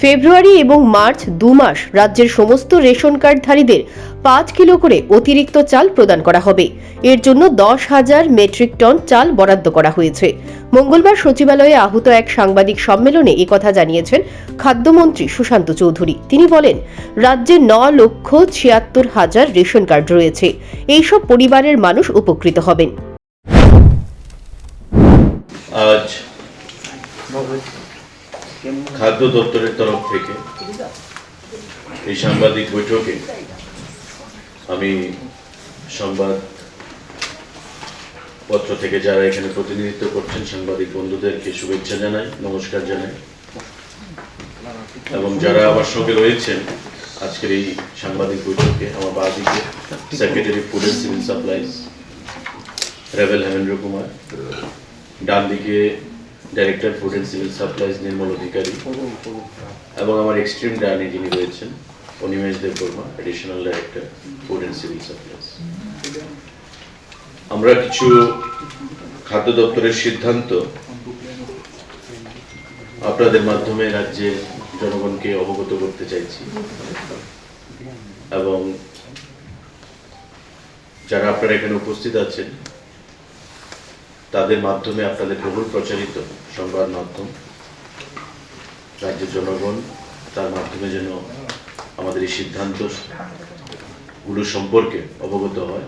ফেব্রুয়ারি এবং মার্চ 2 মাস রাজ্যের সমস্ত রেশন কার্ডধারীদের 5 কিলো করে অতিরিক্ত চাল প্রদান করা হবে। এর জন্য 10,000 মেট্রিক টন চাল বরাদ্দ করা হয়েছে। মঙ্গলবার সচিবালয়ে আহুত এক সাংবাদিক সম্মেলনে একথা জানিয়েছেন খাদ্যমন্ত্রী সুশান্ত চৌধুরী। তিনি বলেন, রাজ্যে 9,76,000 রেশন কার্ড রয়েছে। এইসব পরিবারের মানুষ উপকৃত হবেন। আজ খাদ্য দপ্তরের তরফ থেকে এই সাংবাদিক বৈঠকে আমি সংবাদ পত্র থেকে যারা এখানে প্রতিনিধিত্ব করছেন সাংবাদিক বন্ধুদেরকে শুভেচ্ছা জানাই, নমস্কার জানাই, এবং যারা আমার সঙ্গে রয়েছেন আজকের এই সাংবাদিক বৈঠকে আমার বাদিকে secretary food and civil supplies Ravel Hemendra Kumar, ডান দিকে director food and civil supplies Nirmal Adhikari, এবং আমার এক্সট্রিম ডানে যিনি রয়েছেন Animesh Debbarma, additional director food and civil supplies. আমরা কিছু খাদ্য দপ্তরের সিদ্ধান্ত আপনাদের মাধ্যমে রাজ্যে জনগণকে অবগত করতে চাইছি, এবং যারা আপনারা এখানে উপস্থিত আছেন তাদের মাধ্যমে আপনাদের বহুল প্রচারিত সংবাদ মাধ্যম রাজ্যের জনগণ তার মাধ্যমে যেন আমাদের এই সিদ্ধান্তগুলো সম্পর্কে অবগত হয়,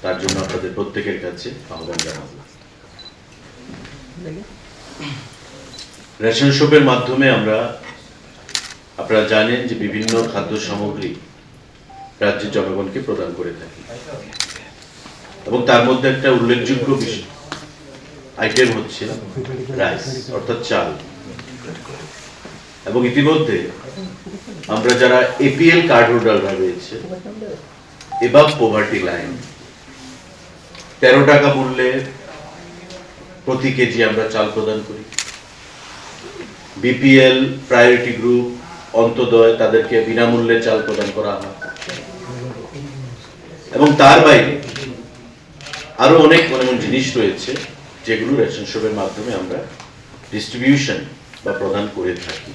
তার জন্য আপনাদের প্রত্যেকের কাছে আহ্বান জানাব। রেশন শপের মাধ্যমে আপনারা জানেন যে বিভিন্ন খাদ্য সামগ্রী রাজ্যের জনগণকে প্রদান করে থাকি, এবং তার মধ্যে একটা উল্লেখযোগ্য বিষয় আইটেম হচ্ছে রাইস অর্থাৎ চাল। এবং ইতিমধ্যে আমরা যারা এপিএল কার্ড হোল্ডাররা রয়েছে এবাভ পভার্টি লাইন 13 টাকা মূল্যে প্রতি কেজি আমরা চাল প্রদান করি। বিপিএল প্রায়োরিটি গ্রুপ অন্তোদয় তাদেরকে বিনামূল্যে চাল প্রদান করা হয়, এবং তার বাইরে আরো অনেক এমন জিনিস রয়েছে যেগুলো রেশন শপের মাধ্যমে আমরা ডিস্ট্রিবিউশন বা প্রদান করে থাকি।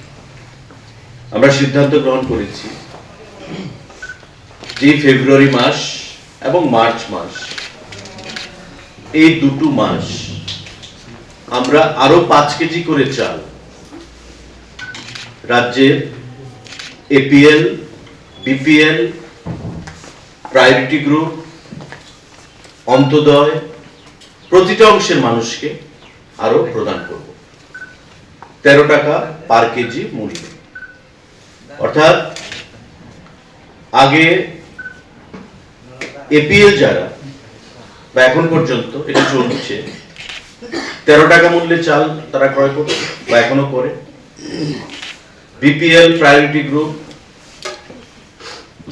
আমরা সিদ্ধান্ত গ্রহণ করেছি যে ফেব্রুয়ারি মাস এবং মার্চ মাস, এই দুটো মাস আমরা আরো 5 কেজি করে চাল রাজ্যের APL, BPL, priority group, Antyodaya প্রতিটা অংশের মানুষকে আরো প্রদান করব 13 টাকা পার কেজি মূল্যে। অর্থাৎ আগে এপিএল যারা বা এখন পর্যন্ত এটা চলছে 13 টাকা মূল্যে চাল তারা ক্রয় করে বা এখনো করে। বিপিএল প্রায়োরিটি গ্রুপ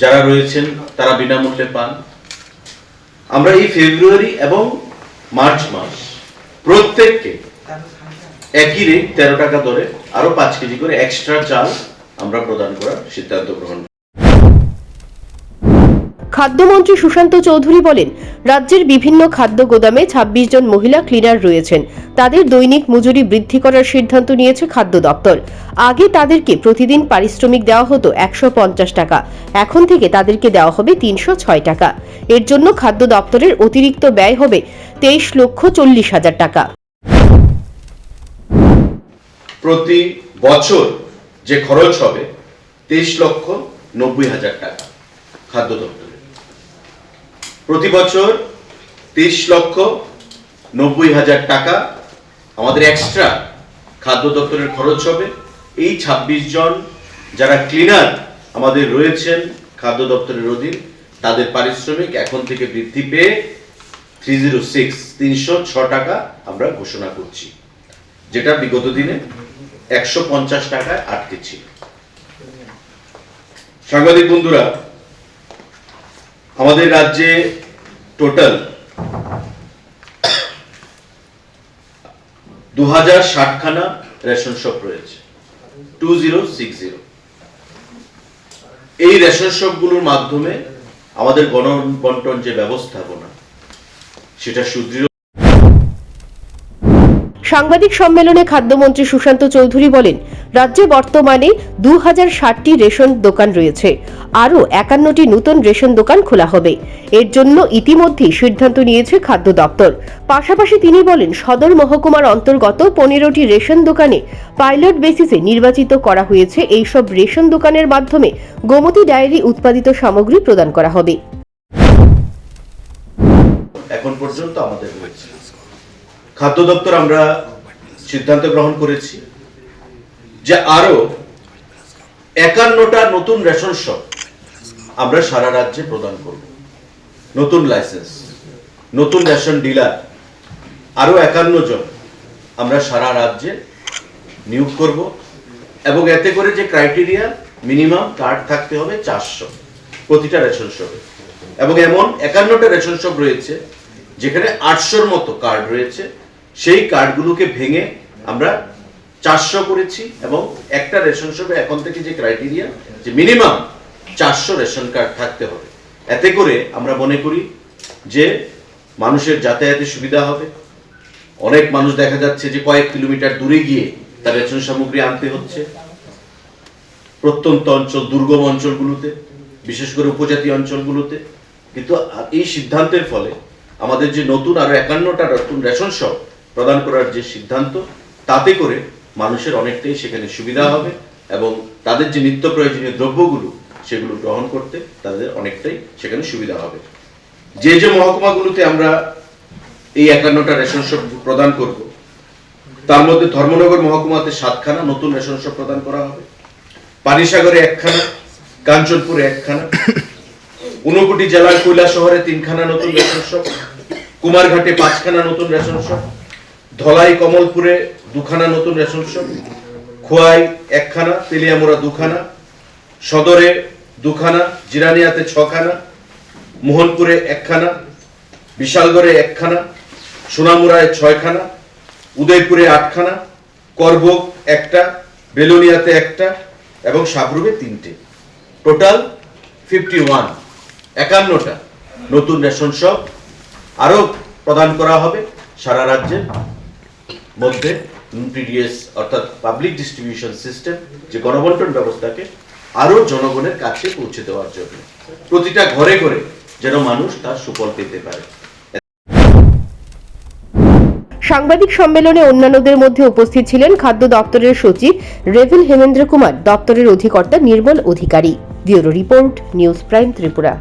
যারা রয়েছেন তারা বিনামূল্যে পান। আমরা এই ফেব্রুয়ারি এবং মার্চ মাস প্রত্যেককে একই রেট 13 টাকা দরে আরো 5 কেজি করে এক্সট্রা চাল আমরা প্রদান করার সিদ্ধান্ত গ্রহণ। খাদ্যমন্ত্রী সুশান্ত চৌধুরী বলেন, রাজ্যের বিভিন্ন খাদ্য গোদামে 26 জন মহিলা ক্লিনার রয়েছেন। তাদের দৈনিক মজুরি বৃদ্ধি করার সিদ্ধান্ত নিয়েছে খাদ্য দপ্তর। আগে তাদেরকে প্রতিদিন পারিশ্রমিক দেওয়া হতো 150 টাকা, এখন থেকে তাদেরকে দেওয়া হবে 306 টাকা। এর জন্য খাদ্য দপ্তরের অতিরিক্ত ব্যয় হবে 23,40,000 টাকা। প্রতি বছর যে খরচ হবে 23,90,000 টাকা খাদ্য দপ্তরে। প্রতি বছর 23,90,000 টাকা আমাদের এক্সট্রা খাদ্য দপ্তরের খরচ হবে। এই 26 জন যারা ক্লিনার আমাদের রয়েছেন খাদ্য দপ্তরের অধীন, তাদের পারিশ্রমিক এখন থেকে বৃদ্ধি পেয়ে 306 টাকা আমরা ঘোষণা করছি, যেটা বিগত দিনে 150 টাকায় আটকে ছিল। সাংবাদিক বন্ধুরা, আমাদের রাজ্যে টোটাল 2060 খানা রেশন শপ রয়েছে, 2060। এই রেশন শপগুলোর মাধ্যমে আমাদের গণবন্টন যে ব্যবস্থাপনা সেটা সুদৃঢ়। সাংবাদিক সম্মেলনে খাদ্যমন্ত্রী সুশান্ত চৌধুরী বলেন, রাজ্যে বর্তমানে 2060টি রেশন দোকান রয়েছে, আরও 51টি নতুন রেশন দোকান খোলা হবে। এর জন্য ইতিমধ্যেই সিদ্ধান্ত নিয়েছে খাদ্য দপ্তর। পাশাপাশি তিনি বলেন, সদর মহকুমার অন্তর্গত 15টি রেশন দোকানে পাইলট বেসিসে নির্বাচিত করা হয়েছে। এই সব রেশন দোকানের মাধ্যমে গোমতী ডায়েরি উৎপাদিত সামগ্রী প্রদান করা হবে। এখন পর্যন্ত আমাদের হয়েছে, খাদ্য দপ্তর আমরা সিদ্ধান্ত গ্রহণ করেছি যে আরো 51টা নতুন রেশন শপ আমরা সারা রাজ্যে প্রদান করব। নতুন লাইসেন্স, নতুন রেশন ডিলার আরো 51 জন আমরা সারা রাজ্যে নিয়োগ করব এবং এতে করে যে ক্রাইটেরিয়া মিনিমাম কার্ড থাকতে হবে 400 প্রতিটা রেশন শপে, এবং এমন 51টা রেশন শপ রয়েছে যেখানে 800-র মতো কার্ড রয়েছে। সেই কার্ডগুলোকে ভেঙে আমরা 400 করেছি এবং একটা রেশন শপে এখন থেকে যে ক্রাইটেরিয়া যে মিনিমাম 400 রেশন কার্ড থাকতে হবে। এতে করে আমরা মনে করি যে মানুষের যাতায়াতে সুবিধা হবে। অনেক মানুষ দেখা যাচ্ছে যে কয়েক কিলোমিটার দূরে গিয়ে তার রেশন সামগ্রী আনতে হচ্ছে, প্রত্যন্ত অঞ্চল, দুর্গম অঞ্চলগুলোতে, বিশেষ করে উপজাতি অঞ্চলগুলোতে। কিন্তু এই সিদ্ধান্তের ফলে আমাদের যে নতুন আরো 51টা নতুন রেশন শপ প্রদান করার যে সিদ্ধান্ত, তাতে করে মানুষের অনেকটাই সেখানে সুবিধা হবে এবং তাদের যে নিত্য প্রয়োজনীয় দ্রব্যগুলো সেগুলো গ্রহণ করতে তাদের অনেকটাই সেখানে সুবিধা হবে। যে যে মহকুমাগুলোতে আমরা এই 51টা রেশন শপ প্রদান করব, তার মধ্যে ধর্মনগর মহকুমাতে 7খানা নতুন রেশন শপ প্রদান করা হবে, পানিসাগরে 1খানা, কাঞ্চনপুরে 1খানা, ঊনকোটি জেলার কৈলাসহরে 3খানা নতুন রেশন শপ, কুমারঘাটে 5খানা নতুন রেশন শপ, ধলাই কমলপুরে 2খানা নতুন রেশন শপ, খোয়াই 1খানা, তেলিয়ামুড়া 2খানা, সদরে 2খানা, জিরানিয়াতে 6খানা, মোহনপুরে 1খানা, বিশালগড়ে 1খানা, সোনামুড়ায় 6খানা, উদয়পুরে 8খানা, করবুক 1টা, বেলোনিয়াতে 1টা এবং সাবরুমে 3টে। টোটাল 51টা নতুন রেশন শপ আরো প্রদান করা হবে সারা রাজ্যের মধ্যে। পিডিএস অর্থাৎ পাবলিক ডিস্ট্রিবিউশন সিস্টেম, যে গণবন্টন ব্যবস্থাকে আরো জনগণের কাছে পৌঁছে দেওয়ার জন্য, প্রতিটা ঘরে ঘরে যেন মানুষ তার সুফল পেতে পারে। সাংবাদিক সম্মেলনে অন্যান্যদের মধ্যে উপস্থিত ছিলেন খাদ্য দপ্তরের সচিব রেভেল হেমেন্দ্র কুমার, দপ্তরের অধিকর্তা Nirmal Adhikari. Bureau report, news prime Tripura.